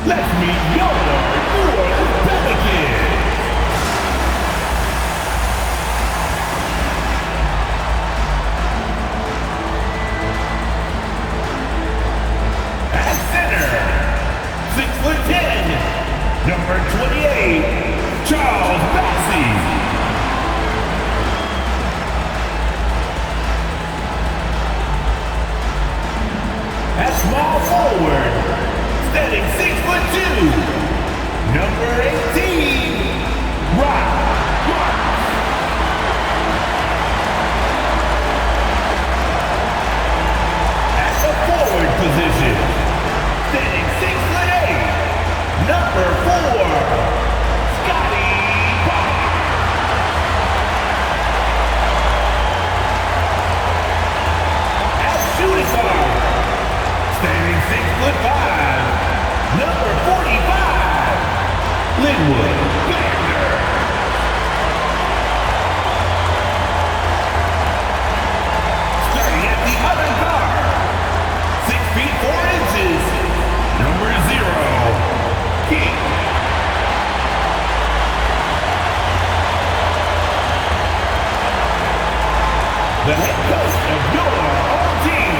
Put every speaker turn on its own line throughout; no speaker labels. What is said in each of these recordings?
Let's meet your New Orleans Pelicans. At center, 6'10", number 28, Charles Bassey. At small forward, standing 6'2", number 18, Rock. At the forward position, standing 6'8", number 4, Scotty Barnes. At shooting guard, standing 6'5", number 45, Linwood Vander. Starting at the other guard, 6 feet 4 inches, number 0, King. The head coach of your own team.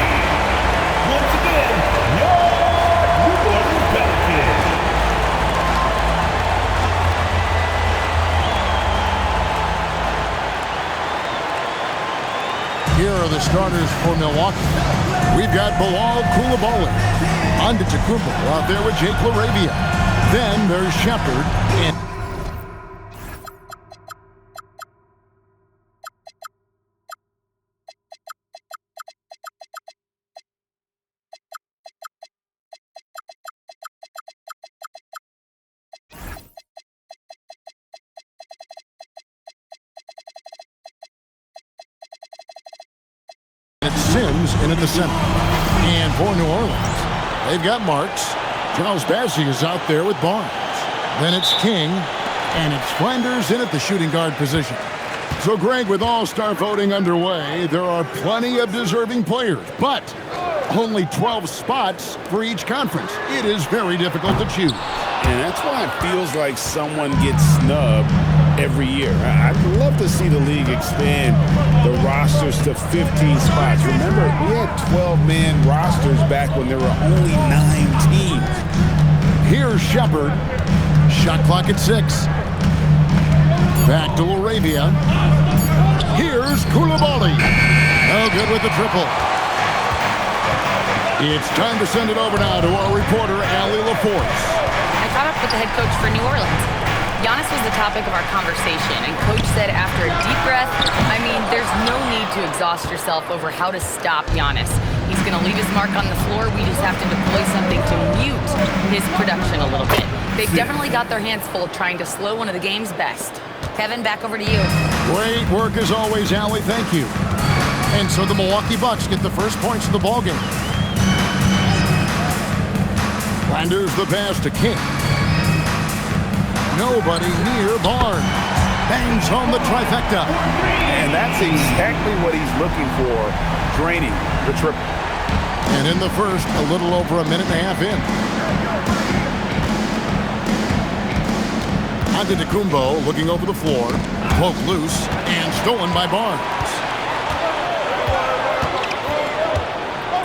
Once again, your New Orleans Pelicans.
Here are the starters for Milwaukee. We've got Bilal Coulibaly, Antetokounmpo out there with Jake LaRavia. Then there's Shepard and Sims in at the center. And for New Orleans, they've got Marks. Charles Bassey is out there with Barnes. Then it's King, and it's Flanders in at the shooting guard position. So, Greg, with All-Star voting underway, there are plenty of deserving players, but only 12 spots for each conference. It is very difficult to choose.
And that's why it feels like someone gets snubbed every year. I'd love to see the league expand the rosters to 15 spots. Remember, we had 12-man rosters back when there were only 9 teams.
Here's Shepard. Shot clock at 6. Back to LaRavia. Here's Coulibaly. No good with the triple. It's time to send it over now to our reporter, Allie LaForce.
I caught up with the head coach for New Orleans. Giannis was the topic of our conversation, and Coach said after a deep breath, I mean, there's no need to exhaust yourself over how to stop Giannis. He's going to leave his mark on the floor. We just have to deploy something to mute his production a little bit. They've definitely got their hands full trying to slow one of the game's best. Kevin, back over to you.
Great work as always, Allie. Thank you. And so the Milwaukee Bucks get the first points of the ballgame. Flanders the pass to King. Nobody near Barnes. Bangs home the trifecta.
And that's exactly what he's looking for, draining the triple.
And in the first, a little over a minute and a half in. Antetokounmpo looking over the floor. Poke loose and stolen by Barnes.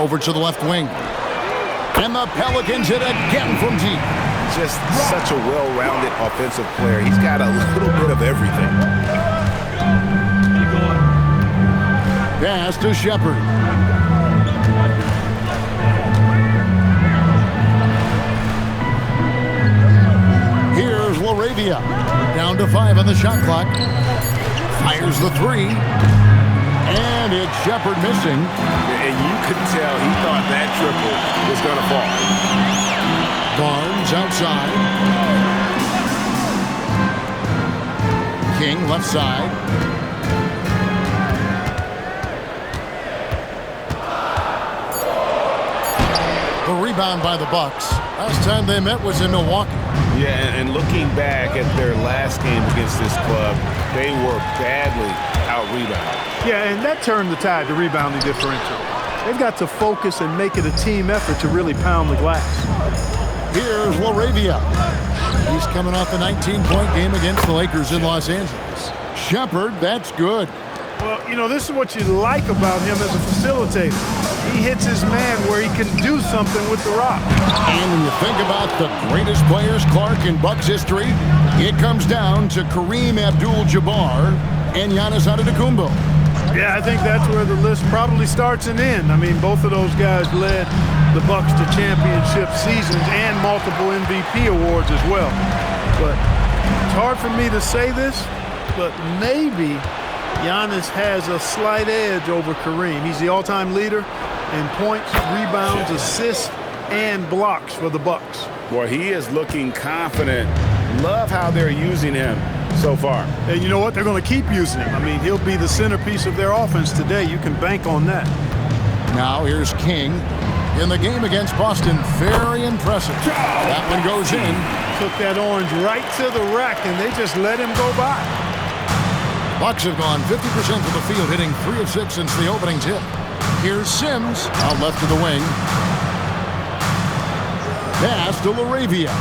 Over to the left wing. And the Pelicans hit again from deep.
Just such a well-rounded offensive player. He's got a little bit of everything.
Pass to Shepard. Here's LaRavia. Down to 5 on the shot clock. Fires the 3. And it's Shepard missing.
And you could tell he thought that triple was going to fall.
Barnes outside. King left side. The rebound by the Bucks. Last time they met was in Milwaukee.
Yeah, and looking back at their last game against this club, they were badly out-rebounded.
Yeah, and that turned the tide, the rebounding differential. They've got to focus and make it a team effort to really pound the glass.
Here's Laravia. He's coming off a 19-point game against the Lakers in Los Angeles. Shepard, that's good.
Well, you know, this is what you like about him as a facilitator. He hits his man where he can do something with the rock.
And when you think about the greatest players, Clark, in Bucks history, it comes down to Kareem Abdul-Jabbar and Giannis Antetokounmpo.
Yeah, I think that's where the list probably starts and ends. I mean, both of those guys led the Bucks to championship seasons and multiple MVP awards as well. But it's hard for me to say this, but maybe Giannis has a slight edge over Kareem. He's the all-time leader in points, rebounds, assists, and blocks for the Bucks.
Well, he is looking confident. Love how they're using him so far.
And you know what? They're going to keep using him. I mean, he'll be the centerpiece of their offense today. You can bank on that.
Now here's King. In the game against Boston, very impressive. That one goes in.
Took that orange right to the rack, and they just let him go by.
Bucks have gone 50% of the field, hitting 3 of 6 since the opening tip. Here's Sims, out left to the wing. Pass to Laravia.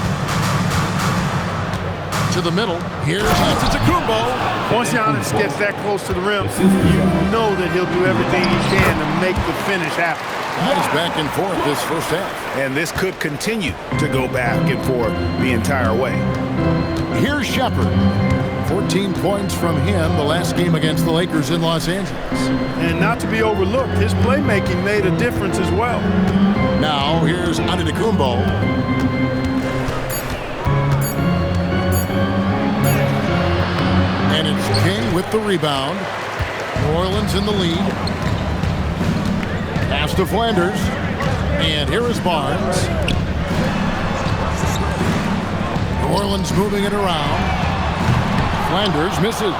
To the middle. Here's Antetokounmpo.
Once Giannis gets that close to the rim, you know that he'll do everything he can to make the finish happen.
That is back and forth this first half.
And this could continue to go back and forth the entire way.
Here's Shepard. 14 points from him the last game against the Lakers in Los Angeles.
And not to be overlooked, his playmaking made a difference as well.
Now here's Antetokounmpo. And it's King with the rebound. New Orleans in the lead. Pass to Flanders. And here is Barnes. New Orleans moving it around. Flanders misses.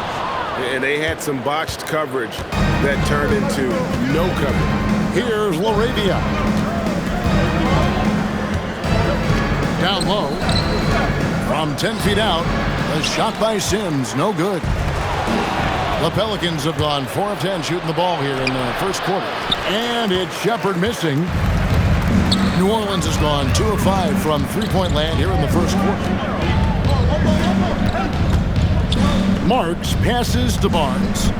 And they had some botched coverage that turned into no coverage.
Here's Laravia. Down low. From 10 feet out. A shot by Sims. No good. The Pelicans have gone 4 of 10 shooting the ball here in the first quarter. And it's Shepard missing. New Orleans has gone 2 of 5 from three-point land here in the first quarter. Marks passes to Barnes.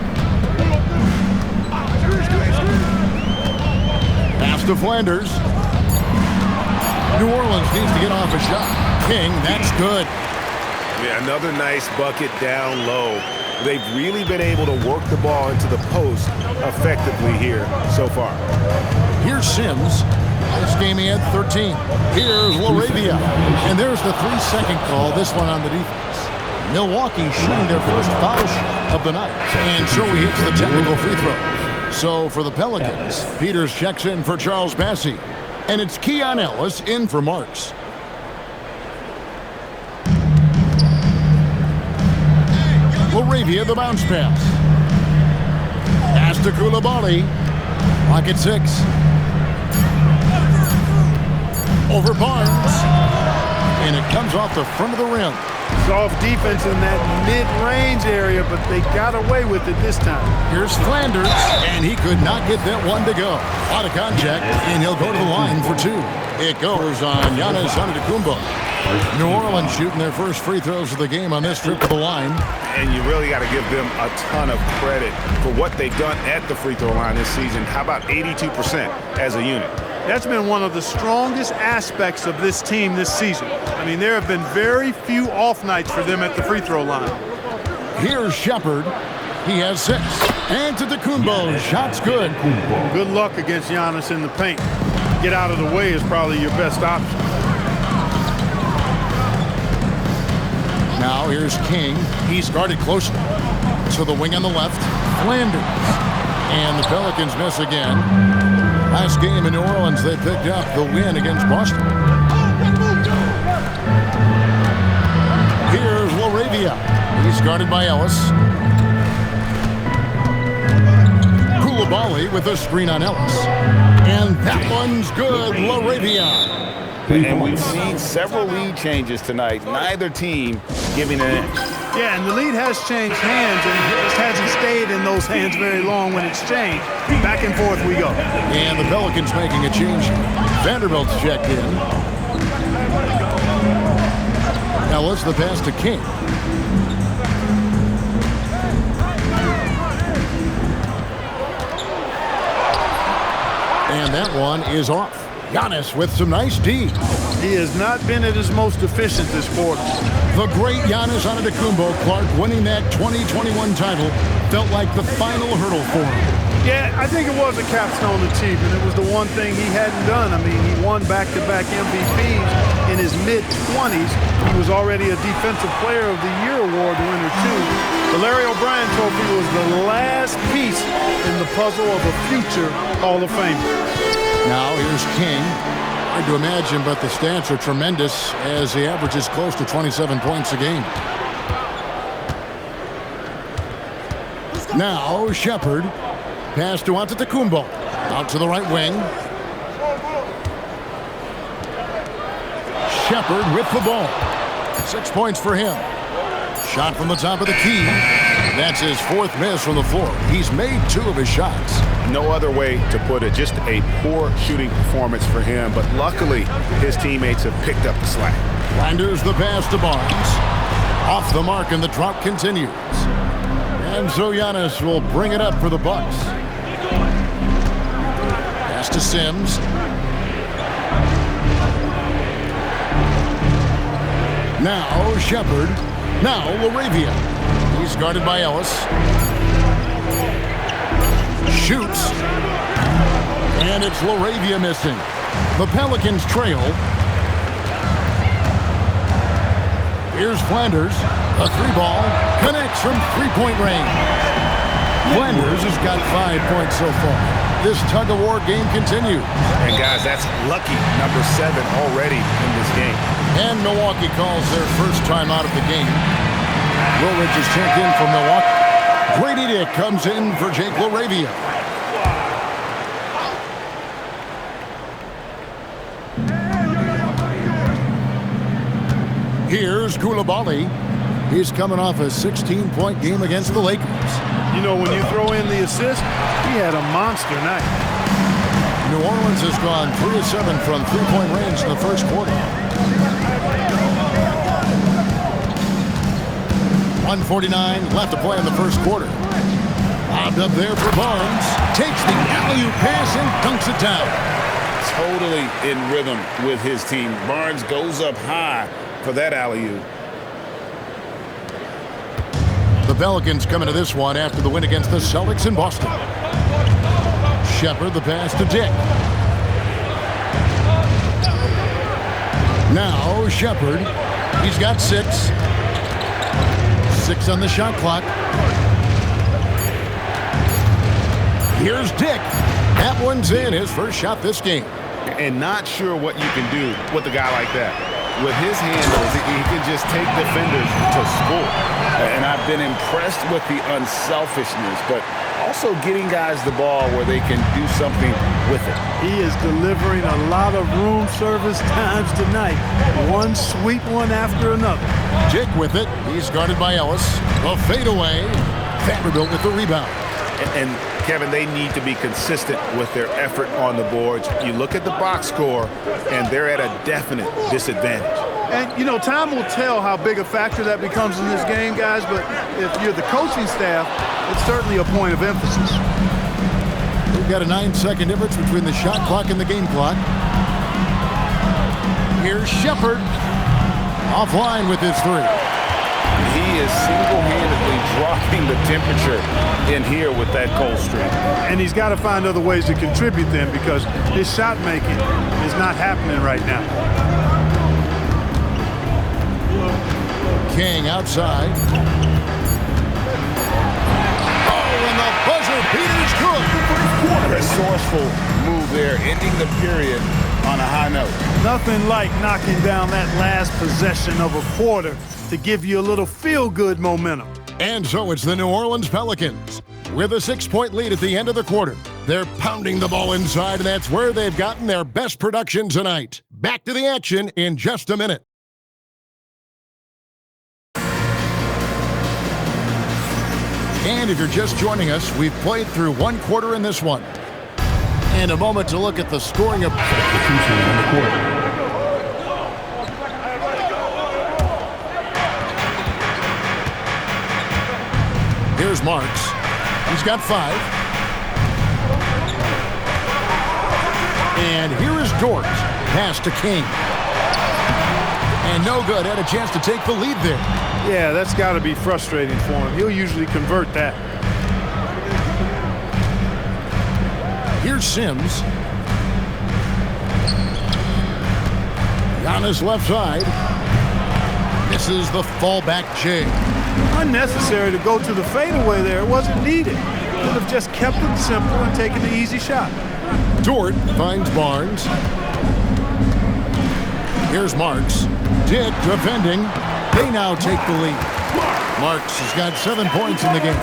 Pass to Flanders. New Orleans needs to get off a shot. King, that's good.
Yeah, another nice bucket down low. They've really been able to work the ball into the post effectively here so far.
Here's Sims. Last game he had 13. Here's Laravia. And there's the 3-second call, this one on the defense. Milwaukee shooting their first foul shot of the night. And so he hits the technical free throw. So for the Pelicans, Peters checks in for Charles Bassey. And it's Keon Ellis in for Marks. Laravia, the bounce pass. Pass to Koulibaly. Clock at 6. Over Barnes. And it comes off the front of the rim.
Soft defense in that mid-range area, but they got away with it this time.
Here's Flanders, and he could not get that one to go. Out of contact, and he'll go to the line for 2. It goes on Giannis Antetokounmpo. New Orleans shooting their first free throws of the game on this trip to the line.
And you really got to give them a ton of credit for what they've done at the free throw line this season. How about 82% as a unit?
That's been one of the strongest aspects of this team this season. I mean, there have been very few off nights for them at the free throw line.
Here's Shepard. He has 6. Antetokounmpo, shot's good.
Good luck against Giannis in the paint. Get out of the way is probably your best option.
Now here's King. He's guarded closely. To the wing on the left, Flanders. And the Pelicans miss again. Last game in New Orleans, they picked up the win against Boston. Here's Laravia. He's guarded by Ellis. Koulibaly with a screen on Ellis. And that one's good, Laravia.
And we've seen several lead changes tonight. Neither team giving an inch.
Yeah, and the lead has changed hands, and it just hasn't stayed in those hands very long when it's changed. Back and forth we go.
And the Pelicans making a change. Vanderbilt's checked in. Ellis, the pass to King. And that one is off. Giannis with some nice D.
He has not been at his most efficient this quarter.
The great Giannis Antetokounmpo, Clark, winning that 2021 title felt like the final hurdle for him.
Yeah, I think it was a capstone achievement. It was the one thing he hadn't done. I mean, he won back-to-back MVPs in his mid-20s. He was already a Defensive Player of the Year award winner, too. The Larry O'Brien Trophy was the last piece in the puzzle of a future Hall of Famer.
Now here's King. Hard to imagine, but the stats are tremendous as he averages close to 27 points a game. Now Shepard. Pass to Antetokounmpo. Out to the right wing. Shepard with the ball. 6 points for him. Shot from the top of the key. That's his fourth miss from the floor. He's made 2 of his shots.
No other way to put it. Just a poor shooting performance for him. But luckily, his teammates have picked up the slack.
Flanders the pass to Barnes. Off the mark, and the drop continues. And so Giannis will bring it up for the Bucks. Pass to Sims. Now Shepard. Now LaRavia. He's guarded by Ellis. Shoots. And it's LaRavia missing. The Pelicans trail. Here's Flanders. A 3-ball. Connects from three-point range. Flanders has got 5 points so far. This tug-of-war game continues.
And guys, that's lucky number 7 already in this game.
And Milwaukee calls their first time out of the game. Woolridge is checked in from Milwaukee. Grady Dick comes in for Jake LaRavia. Here's Koulibaly. He's coming off a 16-point game against the Lakers.
You know, when you throw in the assist, he had a monster night.
New Orleans has gone 3 of 7 from three-point range in the first quarter. 1:49 left to play in the first quarter. Lobbed up there for Barnes. Takes the alley-oop pass and dunks it down.
Totally in rhythm with his team. Barnes goes up high for that alley-oop.
The Pelicans coming to this one after the win against the Celtics in Boston. Shepard, the pass to Dick. Now Shepard. He's got 6. 6 on the shot clock. Here's Dick. That one's in, his first shot this game.
And not sure what you can do with a guy like that. With his handles, he can just take defenders to score. And I've been impressed with the unselfishness, but also getting guys the ball where they can do something with it.
He is delivering a lot of room service times tonight. One sweet one after another.
Dick with it. He's guarded by Ellis. A fadeaway. Vanderbilt with the rebound.
And Kevin, they need to be consistent with their effort on the boards. You look at the box score, and they're at a definite disadvantage.
And, you know, time will tell how big a factor that becomes in this game, guys, but if you're the coaching staff, it's certainly a point of emphasis.
We've got a 9-second difference between the shot clock and the game clock. Here's Shepard. Offline with his 3.
He is single-handedly dropping the temperature in here with that cold streak.
And he's got to find other ways to contribute then, because his shot making is not happening right now.
King outside. Oh, and the buzzer beater's good.
Resourceful move there, ending the period on a high note.
Nothing like knocking down that last possession of a quarter to give you a little feel-good momentum.
And so it's the New Orleans Pelicans with a 6-point lead at the end of the quarter. They're pounding the ball inside, and that's where they've gotten their best production tonight. Back to the action in just a minute. And if you're just joining us, we've played through one quarter in this one. And a moment to look at the scoring of substitutions in the quarter. Here's Marks. He's got 5. And here is Dort. Pass to King. And no good. Had a chance to take the lead there.
Yeah, that's got to be frustrating for him. He'll usually convert that.
Here's Sims. Giannis left side. Misses the fallback J.
Unnecessary to go to the fadeaway there. It wasn't needed. Could have just kept it simple and taken the easy shot.
Dort finds Barnes. Here's Marks. Dick defending. They now take the lead. Marks has got 7 points in the game.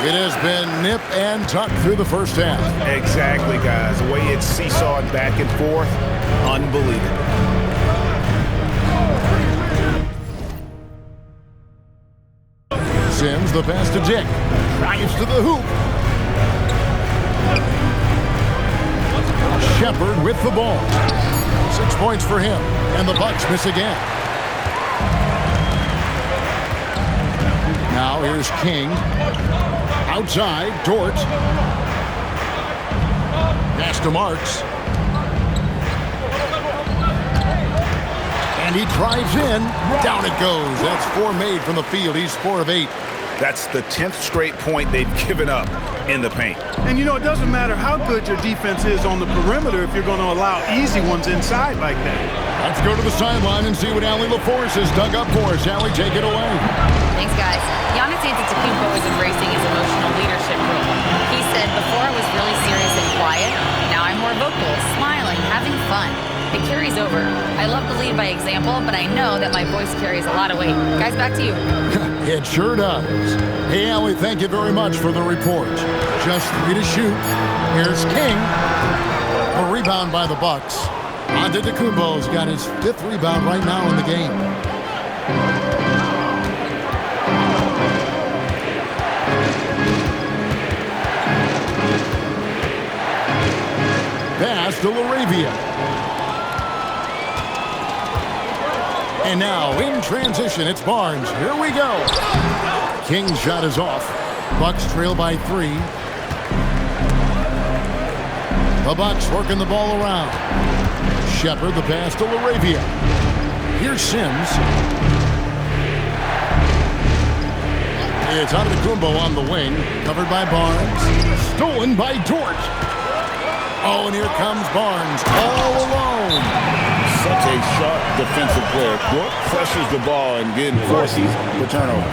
It has been nip and tuck through the first half.
Exactly, guys. The way it's seesawed back and forth, unbelievable.
Sims, the pass to Dick. Drives to the hoop. Shepard with the ball. 6 points for him. And the Bucks miss again. Now here's King. Outside, Dort. Pass to Marks. And he drives in. Down it goes. That's 4 made from the field. He's 4 of 8.
That's the 10th straight point they've given up in the paint.
And, you know, it doesn't matter how good your defense is on the perimeter if you're going to allow easy ones inside like that.
Let's go to the sideline and see what Allie LaForce has dug up for us. Allie, take it away.
Thanks, guys. Giannis Antetokounmpo is embracing his emotional leadership role. He said, before I was really serious and quiet, now I'm more vocal, smiling, having fun. It carries over. I love to lead by example, but I know that my voice carries a lot of weight. Guys, back to you.
It sure does. Hey, Allie, thank you very much for the report. Just 3 to shoot. Here's King. A rebound by the Bucks. Antetokounmpo's got his 5th rebound right now in the game. Pass to Laravia. And now, in transition, it's Barnes. Here we go. King's shot is off. Bucks trail by 3. The Bucks working the ball around. Shepard, the pass to Laravia. Here's Sims. It's Antetokounmpo on the wing. Covered by Barnes. Stolen by Dort. Oh, and here comes Barnes all alone.
Such a sharp defensive player. Dort pressures the ball and again forces the turnover.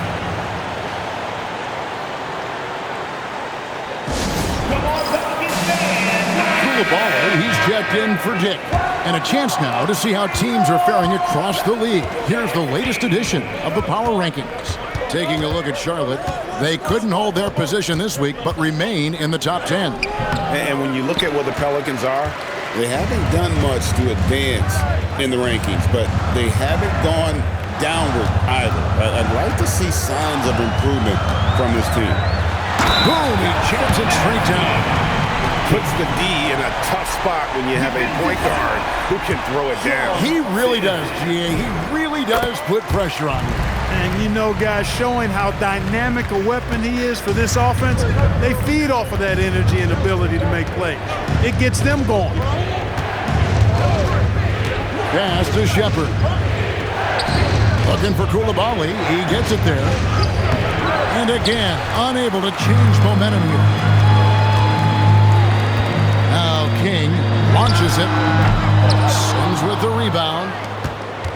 Koulibaly, he's checked in for Dick. And a chance now to see how teams are faring across the league. Here's the latest edition of the Power Rankings. Taking a look at Charlotte, they couldn't hold their position this week, but remain in the top 10.
And when you look at where the Pelicans are, they haven't done much to advance in the rankings, but they haven't gone downward either. I'd like to see signs of improvement from this team.
Boom, he jams it straight down.
Puts the D in a tough spot when you have a point guard who can throw it down.
He really does, GA. He really does put pressure on you.
And, you know, guys, showing how dynamic a weapon he is for this offense, they feed off of that energy and ability to make plays. It gets them going.
Pass to Shepard. Looking for Koulibaly. He gets it there. And again, unable to change momentum here. Now King launches it. Sims with the rebound.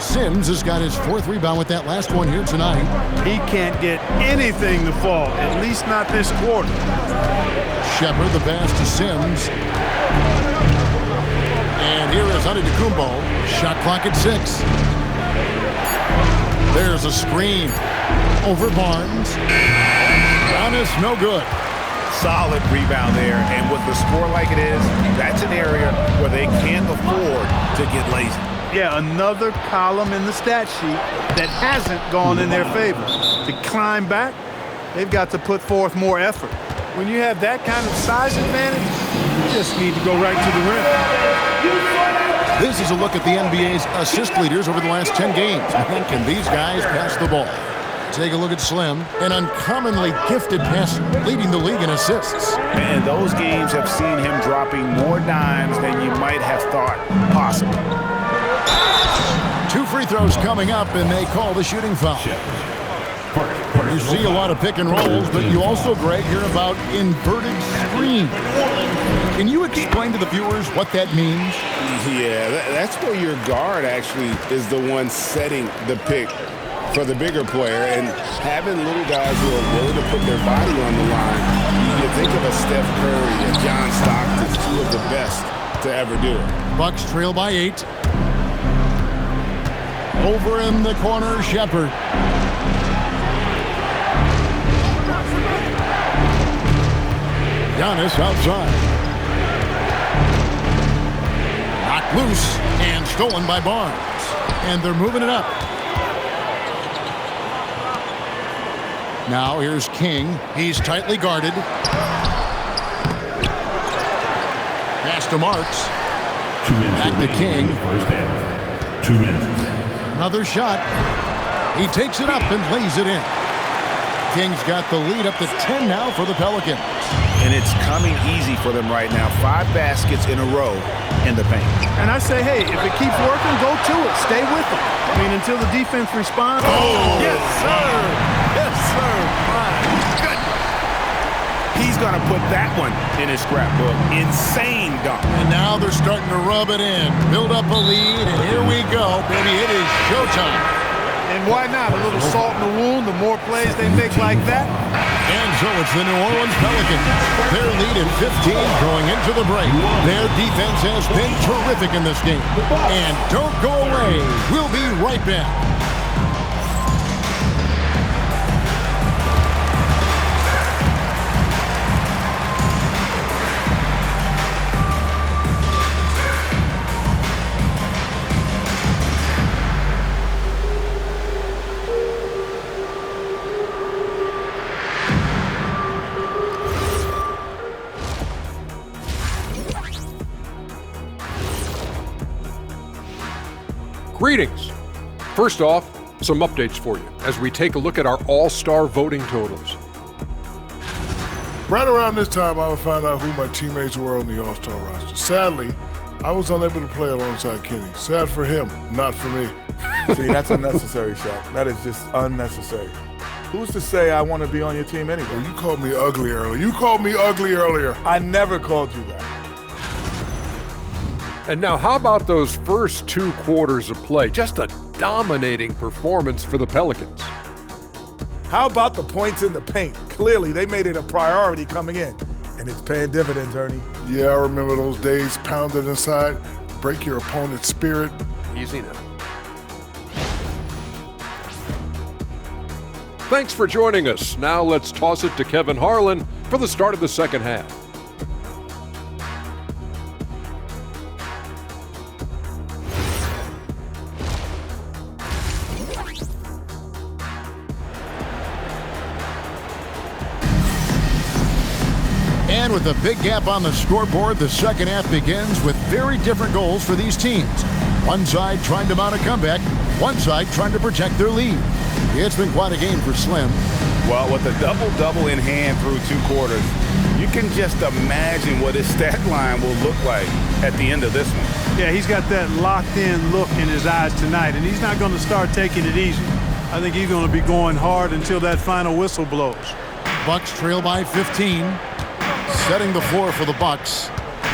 Sims has got his 4th rebound with that last one here tonight.
He can't get anything to fall, at least not this quarter.
Shepard, the pass to Sims. And here is Antetokounmpo. Shot clock at 6. There's a screen over Barnes. Giannis, no good.
Solid rebound there, and with the score like it is, that's an area where they can't afford to get lazy.
Yeah, another column in the stat sheet that hasn't gone in their favor. To climb back, they've got to put forth more effort. When you have that kind of size advantage, you just need to go right to the rim.
This is a look at the NBA's assist leaders over the last 10 games. Man, can these guys pass the ball? Take a look at Slim, an uncommonly gifted passer, leading the league in assists.
And those games have seen him dropping more dimes than you might have thought possible.
2 free throws coming up, and they call the shooting foul. You see a lot of pick and rolls, but you also, Greg, hear about inverted screen. Can you explain to the viewers what that means?
Yeah, that's where your guard actually is the one setting the pick for the bigger player, and having little guys who are willing to put their body on the line. You think of a Steph Curry and John Stockton, 2 of the best to ever do it.
Bucks trail by 8. Over in the corner, Shepard. Giannis outside. Knocked loose and stolen by Barnes. And they're moving it up. Now here's King. He's tightly guarded. Pass to Marks.
2 minutes
Back to King.
First half. 2 minutes.
Another shot. He takes it up and lays it in. King's got the lead up to 10 now for the Pelicans.
And it's coming easy for them right now. 5 baskets in a row in the paint.
And I say, hey, if it keeps working, go to it. Stay with it. I mean, until the defense responds.
Oh,
yes, sir. Yes, sir. My goodness.
He's going to put that one in his scrapbook. Insane dunk.
And now they're starting to rub it in. Build up a lead, and here we go, baby. It is showtime.
And why not? A little salt in the wound. The more plays they make like that.
And so it's the New Orleans Pelicans. Their lead at 15 going into the break. Their defense has been terrific in this game. And don't go away. We'll be right back.
Greetings. First off, some updates for you as we take a look at our all-star voting totals.
Right around this time, I would find out who my teammates were on the All-Star roster. Sadly, I was unable to play alongside Kenny. Sad for him, not for me.
See, that's unnecessary, Shaq. That is just unnecessary. Who's to say I want to be on your team anyway?
Well, you called me ugly earlier.
I never called you that.
And now, how about those first 2 quarters of play? Just a dominating performance for the Pelicans.
How about the points in the paint? Clearly, they made it a priority coming in, and it's paying dividends, Ernie.
Yeah, I remember those days pounded inside. Break your opponent's spirit.
Easy now. Thanks for joining us. Now let's toss it to Kevin Harlan for the start of the second half.
And with a big gap on the scoreboard, the second half begins with very different goals for these teams. One side trying to mount a comeback, one side trying to protect their lead. It's been quite a game for Slim.
Well, with a double-double in hand through 2 quarters, you can just imagine what his stat line will look like at the end of this one.
Yeah, he's got that locked-in look in his eyes tonight, and he's not going to start taking it easy. I think he's going to be going hard until that final whistle blows.
Bucks trail by 15. Setting the floor for the Bucks.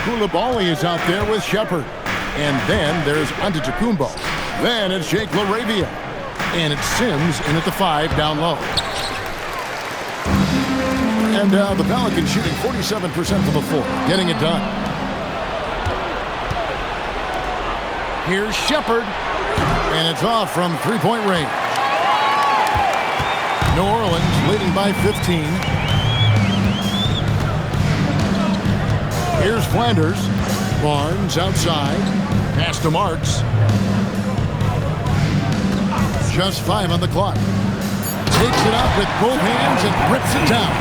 Koulibaly is out there with Shepard. And then there's Antetokounmpo. Then it's Jake LaRavia. And it's Sims in at the 5 down low. And the Pelicans shooting 47% from the floor, getting it done. Here's Shepard. And it's off from 3-point range. New Orleans leading by 15. Here's Flanders. Barnes outside. Pass to Marks. Just 5 on the clock. Takes it up with both hands and rips it down.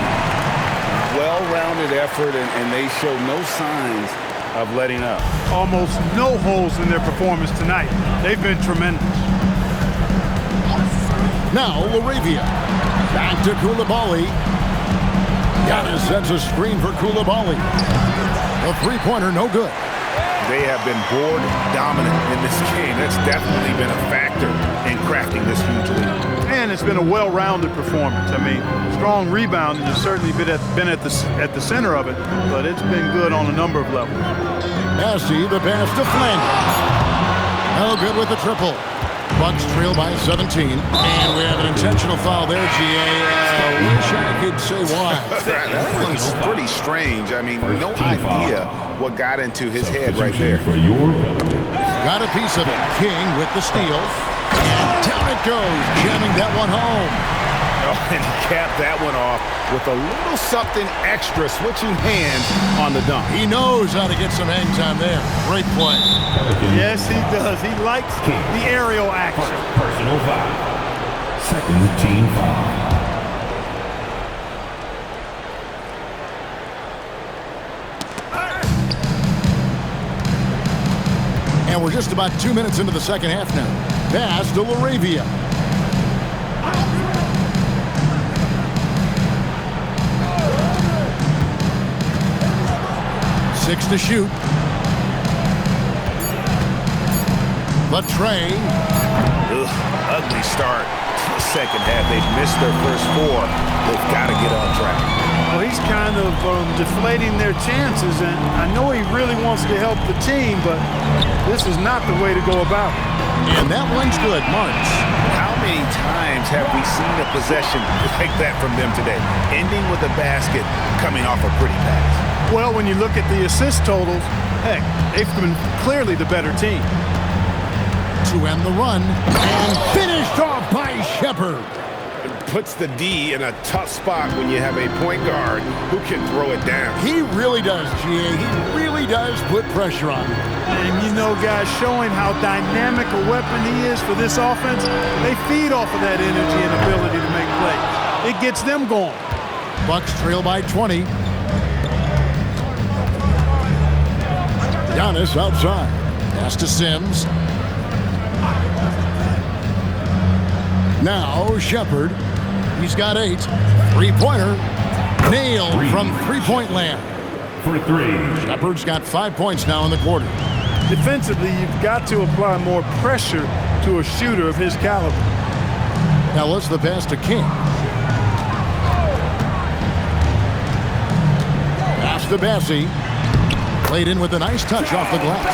Well-rounded effort, and they show no signs of letting up.
Almost no holes in their performance tonight. They've been tremendous.
Now LaRavia. Back to Koulibaly. Giannis sets a screen for Koulibaly. A three-pointer, no good.
They have been board dominant in this game. That's definitely been a factor in crafting this huge lead.
And it's been a well-rounded performance. I mean, strong rebounding has certainly been at the center of it, but it's been good on a number of levels.
Massey, the pass to Flanders. No good with the triple. Bucks trail by 17. And we have an intentional foul there, GA. Wish I could say why.
That was pretty strange. I mean, no idea what got into his head right there.
Got a piece of it. King with the steal. And down it goes, jamming that one home.
Oh, and he capped that one off with a little something extra, switching hands on the dunk.
He knows how to get some hang time there. Great play.
Yes, he does. He likes the aerial action.
Personal foul. Second team foul.
And we're just about 2 minutes into the second half now. Pass to Laravia. Six to shoot. Latrey.
Ugly start to the second half. They've missed their first four. They've got to get on track.
Well, he's kind of deflating their chances, and I know he really wants to help the team, but this is not the way to go about it.
And that one's good, Marks.
How many times have we seen a possession like that from them today? Ending with a basket, coming off a pretty pass.
Well, when you look at the assist totals, heck, they've been clearly the better team.
To end the run, and finished off by Shepard.
It puts the D in a tough spot when you have a point guard who can throw it down.
He really does, GA. He really does put pressure on him.
And you know, guys, showing how dynamic a weapon he is for this offense, they feed off of that energy and ability to make plays. It gets them going.
Bucks trail by 20. Giannis outside. Pass to Sims. Now Shepard. He's got 8. Three-pointer. Nailed from three-point land.
For three.
Shepard's got 5 points now in the quarter.
Defensively, you've got to apply more pressure to a shooter of his caliber.
Now let's the pass to King. Pass to Bassey. Played in with a nice touch off the glass.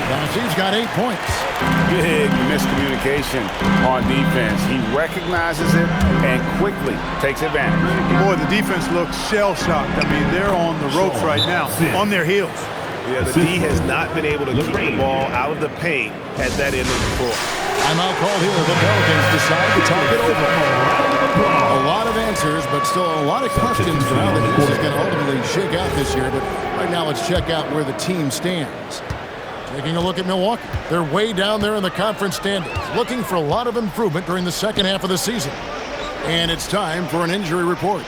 Bassey's got 8 points.
Big miscommunication on defense. He recognizes it and quickly takes advantage.
Boy, the defense looks shell-shocked. I mean, they're on the ropes right now, on their heels.
Yeah, the D has not been able to keep the ball out of the paint at that end of the floor.
Timeout called here. The Pelicans decide to talk it over. A lot of answers, but still a lot of questions for how this is going to ultimately shake out this year. But right now, let's check out where the team stands. Taking a look at Milwaukee. They're way down there in the conference standings, looking for a lot of improvement during the second half of the season. And it's time for an injury report.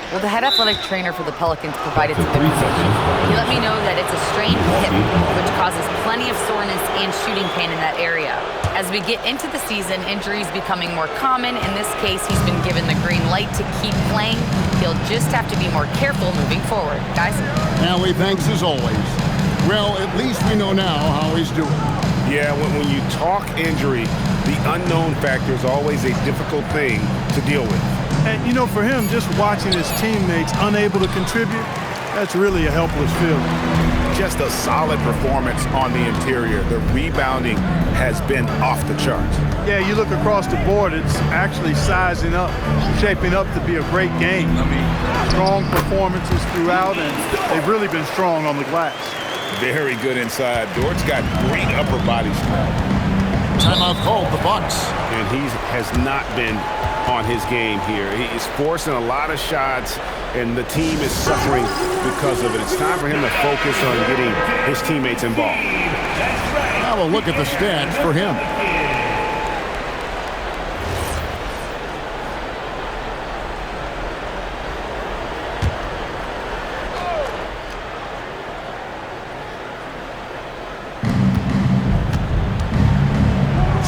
Well, the head athletic trainer for the Pelicans provided some information. He let me know that it's a strained hip, which causes plenty of soreness and shooting pain in that area. As we get into the season, injuries becoming more common. In this case, he's been given the green light to keep playing. He'll just have to be more careful moving forward. Guys?
Allie, thanks as always. Well, at least we know now how he's doing.
Yeah, when you talk injury, the unknown factor is always a difficult thing to deal with.
And, you know, for him, just watching his teammates unable to contribute, that's really a helpless feeling.
Just a solid performance on the interior. The rebounding has been off the charts.
Yeah, you look across the board, it's actually sizing up, shaping up to be a great game. I mean, strong performances throughout, and they've really been strong on the glass.
Very good inside. Dort's got great upper body strength.
Timeout called the Bucks.
And he has not been on his game here. He's forcing a lot of shots, and the team is suffering because of it. It's time for him to focus on getting his teammates involved.
Now we'll look at the stats for him.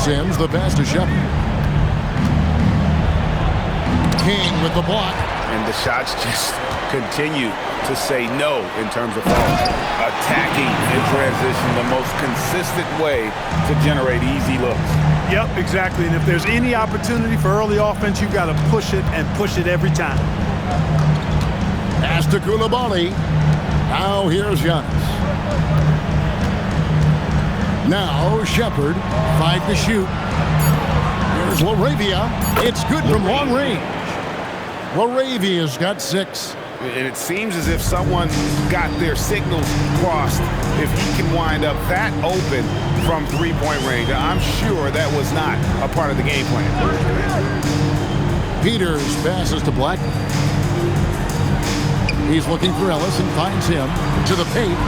Sims, the pass to Shepard. King with the block.
And the shots just continue to say no in terms of falls. Attacking in transition, the most consistent way to generate easy looks.
Yep, exactly. And if there's any opportunity for early offense, you've got to push it and push it every time.
Pass to Koulibaly. Now here's Giannis. Now Shepard, 5 to shoot. Here's LaRavia. It's good from long range. LaRavia's got 6.
And it seems as if someone got their signals crossed if he can wind up that open from three-point range. I'm sure that was not a part of the game plan.
Peters passes to Blackman. He's looking for Ellis and finds him to the paint.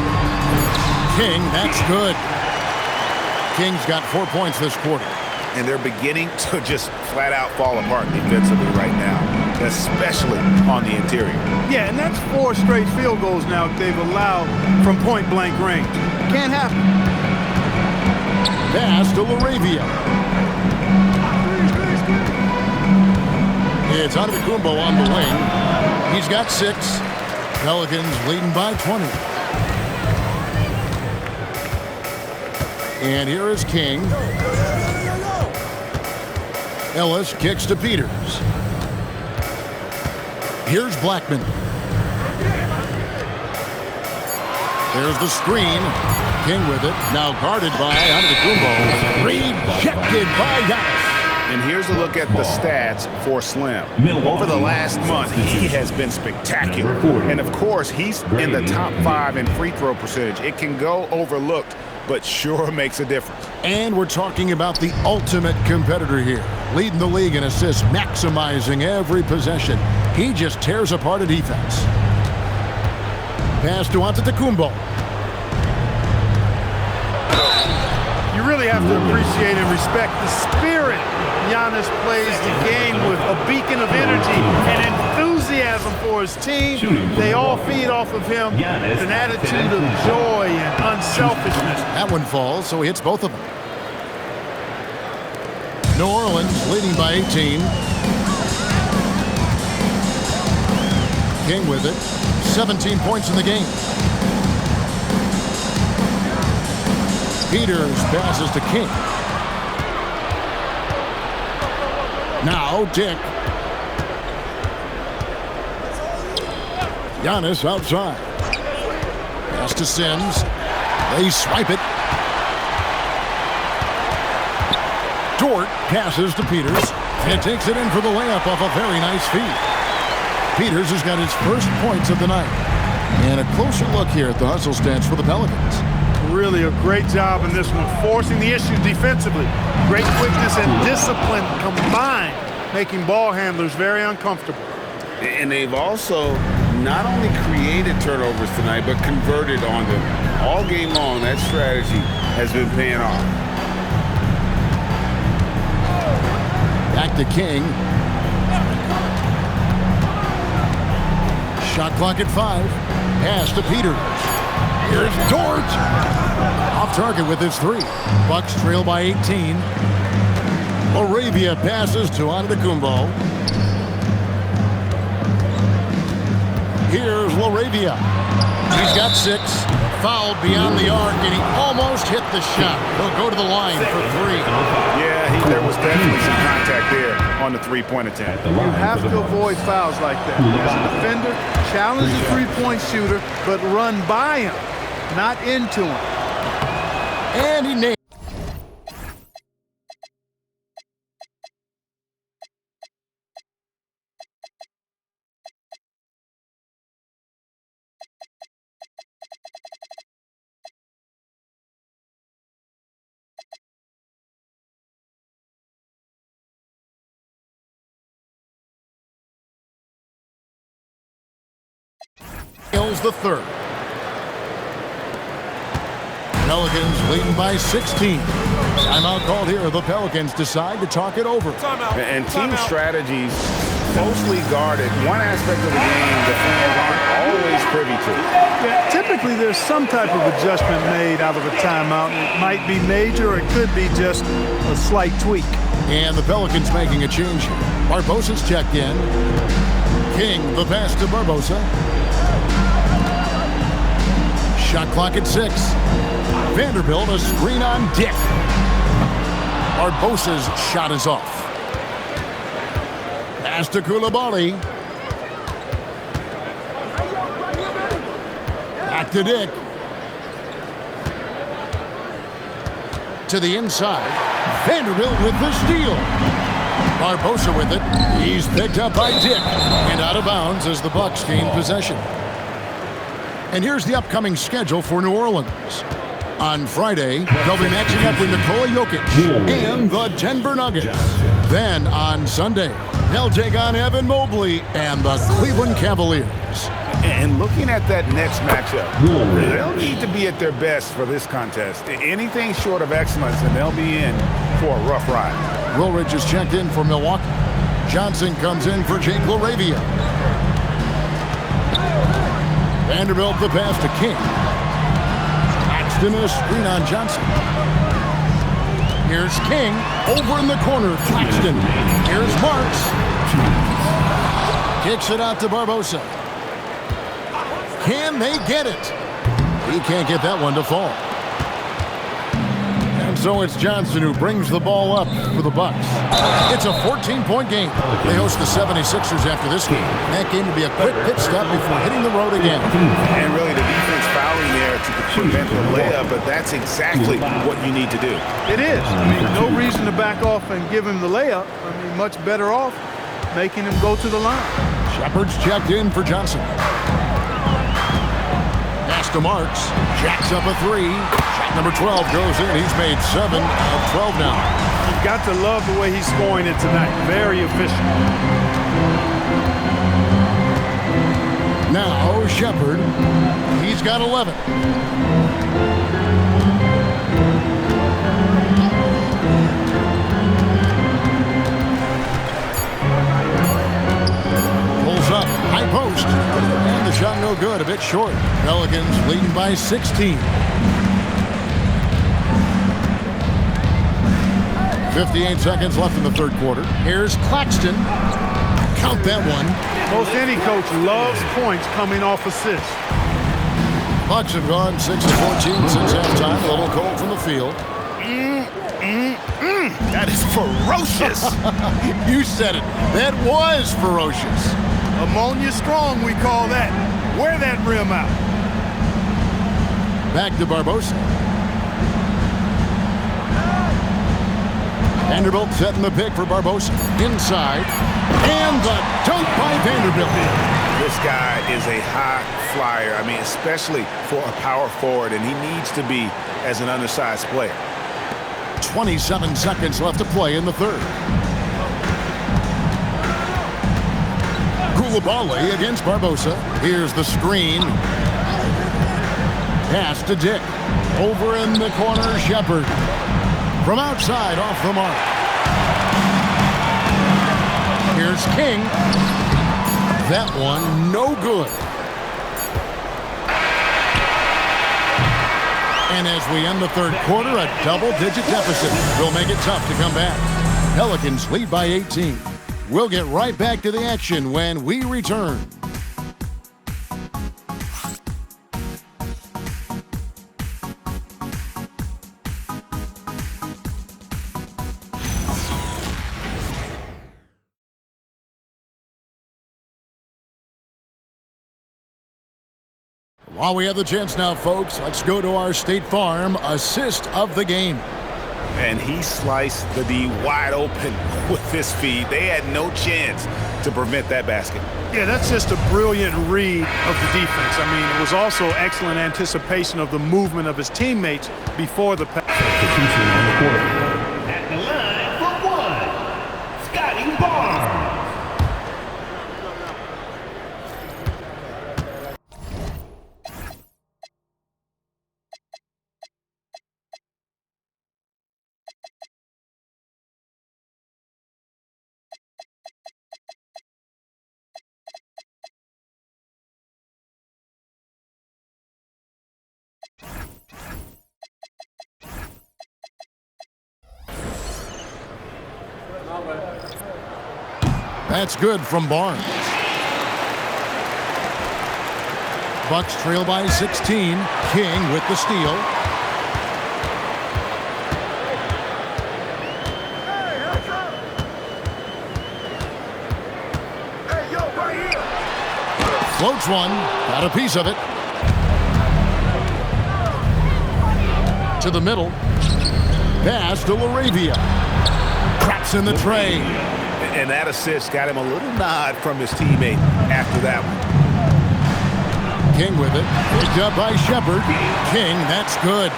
King, that's good. King's got 4 points this quarter.
And they're beginning to just flat out fall apart defensively right now, especially on the interior.
Yeah, and that's 4 straight field goals now they've allowed from point-blank range. Can't happen.
Pass to LaRavia. It's Antetokounmpo on the wing. He's got 6. Pelicans leading by 20. And here is King. Ellis kicks to Peters. Here's Blackman. There's the screen. King with it. Now guarded by Antetokounmpo. Rejected by Giannis.
And here's a look at the stats for Slim. Over the last month, he has been spectacular. And of course, he's in the top 5 in free throw percentage. It can go overlooked, but sure makes a difference.
And we're talking about the ultimate competitor here. Leading the league in assists, maximizing every possession. He just tears apart a defense. Pass to Antetokounmpo.
You really have to appreciate and respect the spirit Giannis plays the game with, a beacon of energy and enthusiasm for his team. They all feed off of him with an attitude of joy and unselfishness.
That one falls, so he hits both of them. New Orleans leading by 18. King with it. 17 points in the game. Peters passes to King. Now Dick. Giannis outside. Pass to Sims. They swipe it. Dort passes to Peters and takes it in for the layup off a very nice feed. Peters has got his first points of the night. And a closer look here at the hustle stats for the Pelicans.
Really a great job in this one, forcing the issues defensively. Great quickness and discipline combined, making ball handlers very uncomfortable.
And they've also not only created turnovers tonight, but converted on them. All game long, that strategy has been paying off.
Back to King. Shot clock at 5. Pass to Peters. Here's Dort. Off target with his 3. Bucks trail by 18. LaRavia passes to Antetokounmpo. Here's LaRavia. He's got 6. Fouled beyond the arc, and he almost hit the shot. He'll go to the line for 3.
Yeah, there was definitely some contact there on the three-point attempt.
You have to avoid fouls like that. As a defender, challenge the three-point shooter, but run by him, not into him.
And he nailed. The third. Pelicans leading by 16. Timeout called here. The Pelicans decide to talk it over.
And team strategies closely guarded, one aspect of the game the fans aren't always privy to.
Yeah, typically there's some type of adjustment made out of a timeout. It might be major or it could be just a slight tweak.
And the Pelicans making a change here. Barbosa's checked in. King, the pass to Barbosa. Shot clock at 6. Vanderbilt, a screen on Dick. Barbosa's shot is off. Pass to Coulibaly. Back to Dick. To the inside. Vanderbilt with the steal. Barbosa with it. He's picked up by Dick. And out of bounds as the Bucks gain possession. And here's the upcoming schedule for New Orleans. On Friday, they'll be matching up with Nikola Jokic and the Denver Nuggets. Then on Sunday, they'll take on Evan Mobley and the Cleveland Cavaliers.
And looking at that next matchup, they'll need to be at their best for this contest. Anything short of excellence, and they'll be in for a rough ride.
Woolridge is checked in for Milwaukee. Johnson comes in for Jake LaRavia. Vanderbilt the pass to King. Claxton a screen on Johnson. Here's King over in the corner. Claxton. Here's Marks. Kicks it out to Barbosa. Can they get it? He can't get that one to fall. And so it's Johnson who brings the ball up for the Bucks. It's a 14-point game. They host the 76ers after this game. That game will be a quick pit stop before hitting the road again.
And really the defense fouling there to prevent the layup, but that's exactly what you need to do.
It is. I mean, no reason to back off and give him the layup. I mean, much better off making him go to the line.
Shepard's checked in for Johnson. Pass to Marks. Jacks up a 3. Shot number 12 goes in. He's made 7 of 12 now.
You've got to love the way he's scoring it tonight. Very efficient.
Now Shepard. He's got 11. Up, high post, and the shot no good, a bit short. Pelicans leading by 16. 58 seconds left in the third quarter. Here's Claxton. Count that one.
Most any coach loves points coming off assists.
Bucks have gone 6 of 14 since halftime. A little cold from the field.
That is ferocious.
You said it. That was ferocious.
Ammonia strong, we call that. Wear that rim out.
Back to Barbosa. Vanderbilt setting the pick for Barbosa. Inside. And the dunk by Vanderbilt.
This guy is a high flyer. I mean, especially for a power forward, and he needs to be as an undersized player.
27 seconds left to play in the third. Coulibaly against Barbosa. Here's the screen. Pass to Dick. Over in the corner, Shepard. From outside, off the mark. Here's King. That one, no good. And as we end the third quarter, a double-digit deficit will make it tough to come back. Pelicans lead by 18. We'll get right back to the action when we return. While we have the chance now, folks, let's go to our State Farm assist of the game.
And he sliced the D wide open with his feet. They had no chance to prevent that basket.
Yeah, that's just a brilliant read of the defense. I mean, it was also excellent anticipation of the movement of his teammates before the pass.
At the line for 1, Scotty Barnes.
That's good from Barnes. Bucks trail by 16. King with the steal. Floats one. Got a piece of it. To the middle. Pass to Laravia. Cracks in the tray.
And that assist got him a little nod from his teammate after that one.
King with it. Picked up by Shepard. King, that's good.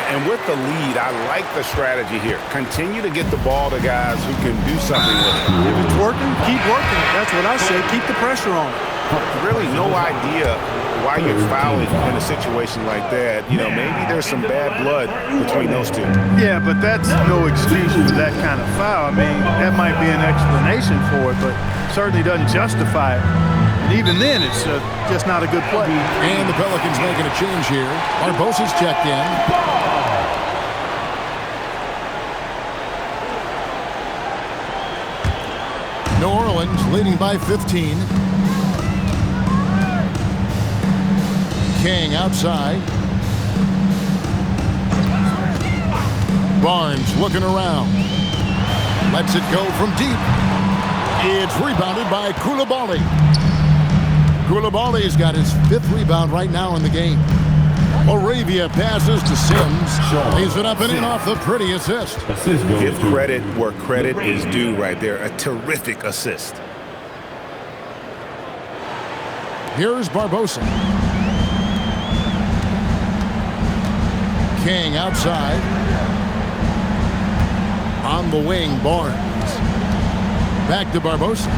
And with the lead, I like the strategy here. Continue to get the ball to guys who can do something with it.
If it's working, keep working. That's what I say. Keep the pressure on it.
Really no idea why you're fouling in a situation like that. You know, maybe there's some bad blood between those two.
Yeah, but that's no excuse for that kind of foul. I mean, that might be an explanation for it, but certainly doesn't justify it. And even then, it's just not a good play.
And the Pelicans making a change here. Barbosa's checked in. New Orleans leading by 15. King outside. Barnes looking around. Lets it go from deep. It's rebounded by Coulibaly. Coulibaly's got his 5th rebound right now in the game. Laravia passes to Sims. Lays it up and in off the pretty assist.
Give credit where credit is due right there. A terrific assist.
Here's Barbosa. King outside. On the wing, Barnes. Back to Barbosa.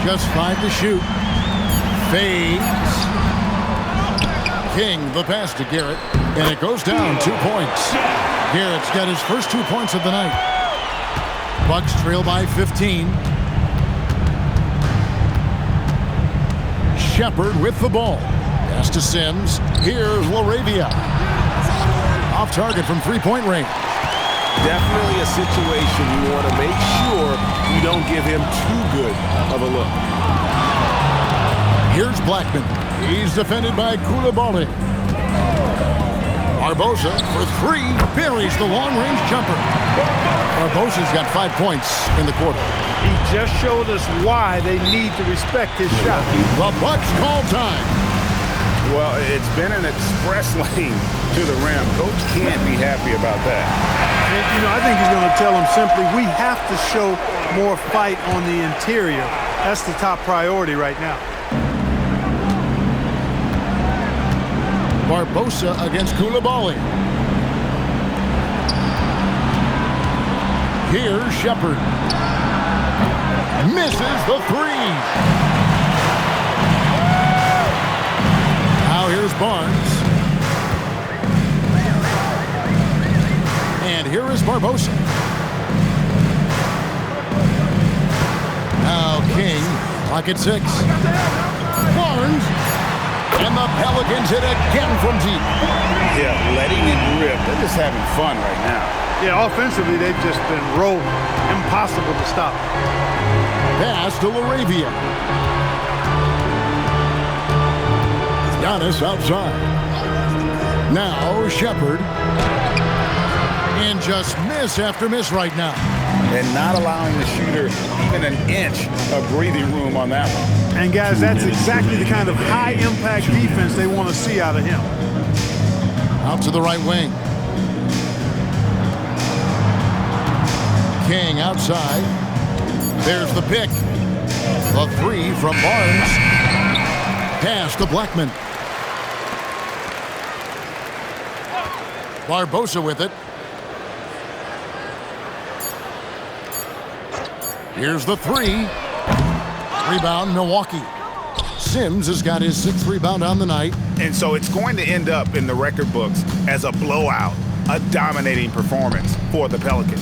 Just 5 to shoot. Fades. King, the pass to Garrett. And it goes down 2 points. Garrett's got his first 2 points of the night. Bucks trail by 15. Shepard with the ball. Pass to Sims. Here's Laravia. Off target from 3-point range.
Definitely a situation you want to make sure you don't give him too good of a look.
Here's Blackman. He's defended by Coulibaly. Barbosa for 3. Buries the long-range jumper. Barbosa's got 5 points in the quarter.
He just showed us why they need to respect his shot.
The Bucks call time.
Well, it's been an express lane to the rim. Coach can't be happy about that.
And, you know, I think he's going to tell them simply, we have to show more fight on the interior. That's the top priority right now.
Barbosa against Coulibaly. Here's Shepard. Misses the 3. Now here's Barnes. And here is Barbosa. Now King, clock at 6. Barnes. And the Pelicans hit again from deep.
Yeah, letting it rip. They're just having fun right now.
Yeah, offensively, they've just been rolling. Impossible to stop.
Pass to Laravia. Giannis outside. Now Shepard. And just miss after miss right now.
And not allowing the shooter even an inch of breathing room on that one.
And guys, that's exactly the kind of high-impact defense they want to see out of him.
Out to the right wing. King outside. There's the pick. The 3 from Barnes. Pass to Blackman. Barbosa with it. Here's the 3. Rebound, Milwaukee. Sims has got his 6th rebound on the night.
And so it's going to end up in the record books as a blowout, a dominating performance for the Pelicans.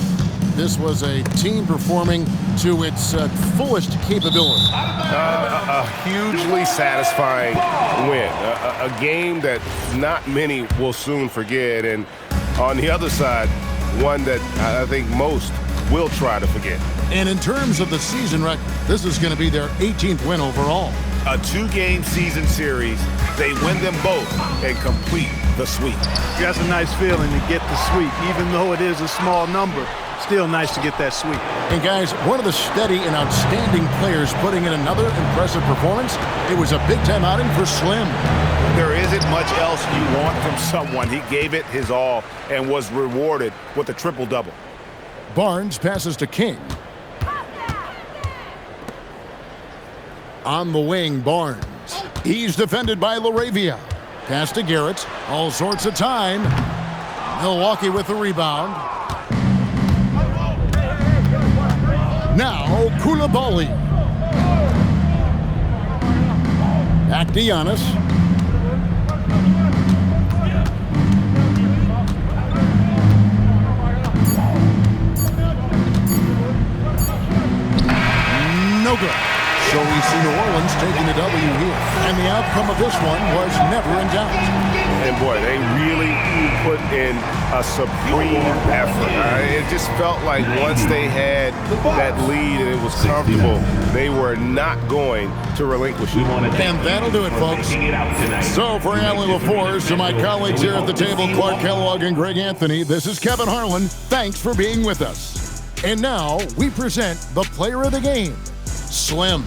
This was a team performing to its fullest capability.
A hugely satisfying win. A game that not many will soon forget. And On the other side, one that I think most will try to forget.
And in terms of the season record, this is going to be their 18th win overall.
A 2-game season series, they win them both and complete the sweep.
That's a nice feeling to get the sweep, even though it is a small number. Still nice to get that sweep.
And guys, one of the steady and outstanding players putting in another impressive performance, it was a big-time outing for Slim.
There isn't much else you want from someone. He gave it his all and was rewarded with a triple-double.
Barnes passes to King. On the wing, Barnes. He's defended by LaRavia. Pass to Garrett. All sorts of time. Milwaukee with the rebound. Now, Koulibaly. Back to Giannis. No good. So we see New Orleans taking the W here. And the outcome of this one was never in doubt.
And boy, they really put in a supreme effort. It just felt like once they had that lead and it was comfortable, they were not going to relinquish it.
And that'll do it, folks. So for Allie LaForce, to my colleagues here at the table, Clark Kellogg and Greg Anthony, this is Kevin Harlan. Thanks for being with us. And now we present the player of the game, Slim.